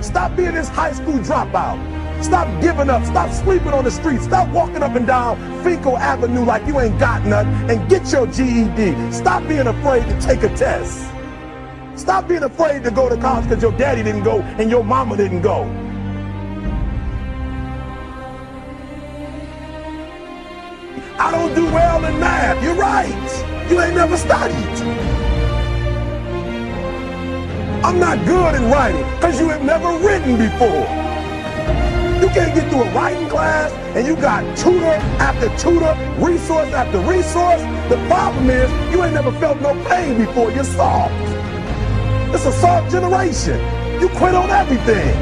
Stop being this high school dropout. Stop giving up. Stop sleeping on the street. Stop walking up and down Finkel Avenue like you ain't got nothing, and get your GED. Stop being afraid to take a test. Stop being afraid to go to college because your daddy didn't go and your mama didn't go. I don't do well in math. You're right. You ain't never studied. I'm not good in writing because you have never written before. You can't get through a writing class and you got tutor after tutor, resource after resource. The problem is you ain't never felt no pain before. You're soft. It's a soft generation. You quit on everything.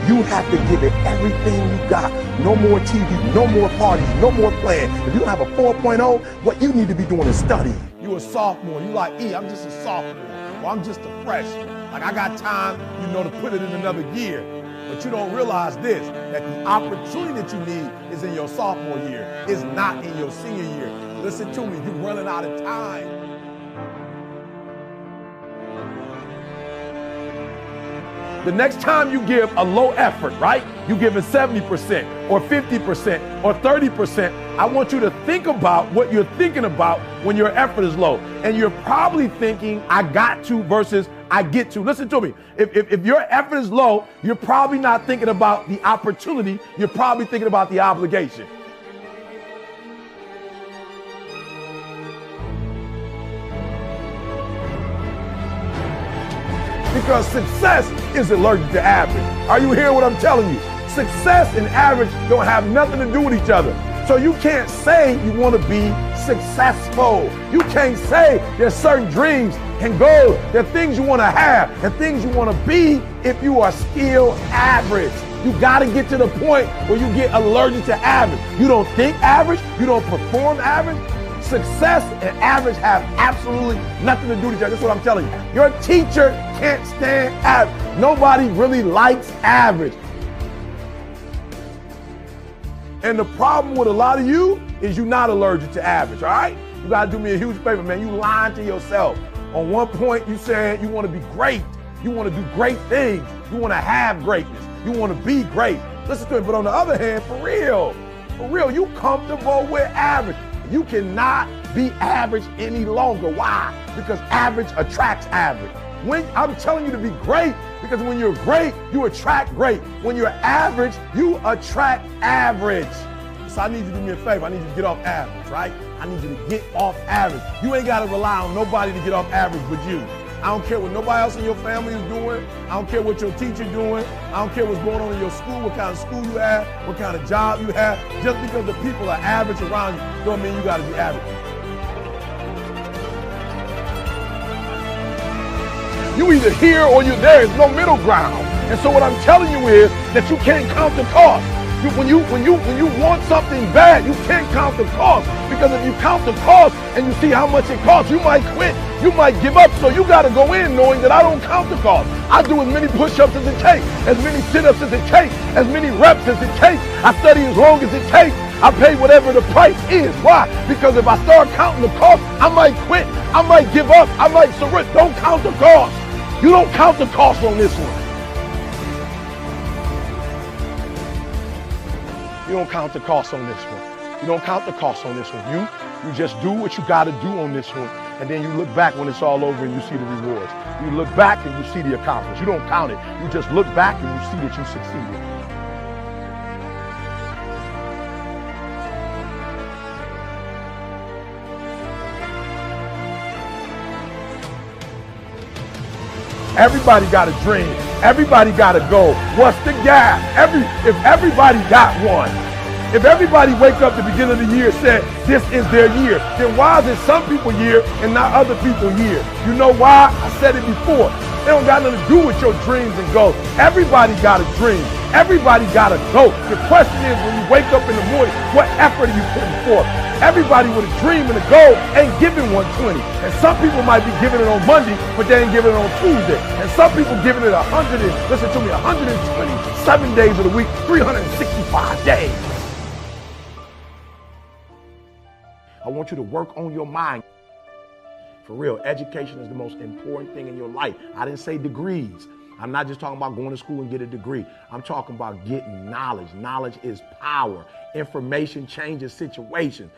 You have to give it everything you got. No more TV, no more parties, no more playing. If you don't have a 4.0, what you need to be doing is studying. You a sophomore, you like, I'm just a sophomore, or I'm just a freshman. Like I got time, to put it in another year. But you don't realize this, that the opportunity that you need is in your sophomore year. It's not in your senior year. Listen to me, you're running out of time. The next time you give a low effort, right? You give it 70% or 50% or 30%. I want you to think about what you're thinking about when your effort is low. And you're probably thinking, I got to versus I get to. Listen to me. If your effort is low, you're probably not thinking about the opportunity. You're probably thinking about the obligation. Because success is allergic to average. Are you hearing what I'm telling you? Success and average don't have nothing to do with each other. So you can't say you want to be successful. You can't say there's certain dreams and goals, there are things you want to have and things you want to be if you are still average. You got to get to the point where you get allergic to average. You don't think average, you don't perform average. Success and average have absolutely nothing to do with each other. That's what I'm telling you. Your teacher can't stand average. Nobody really likes average. And the problem with a lot of you is you're not allergic to average, all right? You gotta do me a huge favor, man. You lying to yourself. On one point, you said you wanna be great. You wanna do great things. You wanna have greatness. You wanna be great. Listen to me, but on the other hand, for real, you comfortable with average. You cannot be average any longer. Why? Because average attracts average. When I'm telling you to be great, because when you're great, you attract great. When you're average, you attract average. So I need you to do me a favor. I need you to get off average, right? I need you to get off average. You ain't got to rely on nobody to get off average but you. I don't care what nobody else in your family is doing. I don't care what your teacher doing. I don't care what's going on in your school, what kind of school you have, what kind of job you have. Just because the people are average around you don't mean you got to be average. You either here or you're there. There's no middle ground. And so what I'm telling you is that you can't count the cost. When you want something bad, you can't count the cost. Because if you count the cost and you see how much it costs, you might quit. You might give up. So you got to go in knowing that I don't count the cost. I do as many push-ups as it takes, as many sit-ups as it takes, as many reps as it takes. I study as long as it takes. I pay whatever the price is. Why? Because if I start counting the cost, I might quit. I might give up. I might surrender. Don't count the cost. You don't count the cost on this one. You don't count the cost on this one. You don't count the cost on this one. You just do what you got to do on this one. And then you look back when it's all over and you see the rewards. You look back and you see the accomplishments. You don't count it. You just look back and you see that you succeeded. Everybody got a dream. Everybody got a goal. What's the gap? If everybody got one, if everybody wake up the beginning of the year and said this is their year, then why is it some people year and not other people year? You know why? I said it before. It don't got nothing to do with your dreams and goals. Everybody got a dream. Everybody got a goal. The question is, when you wake up in the morning, what effort are you putting forth? Everybody with a dream and a goal ain't giving 120. And some people might be giving it on Monday, but they ain't giving it on Tuesday. And some people giving it 127 days of the week, 365 days. I want you to work on your mind. For real, education is the most important thing in your life. I didn't say degrees. I'm not just talking about going to school and get a degree. I'm talking about getting knowledge. Knowledge is power. Information changes situations.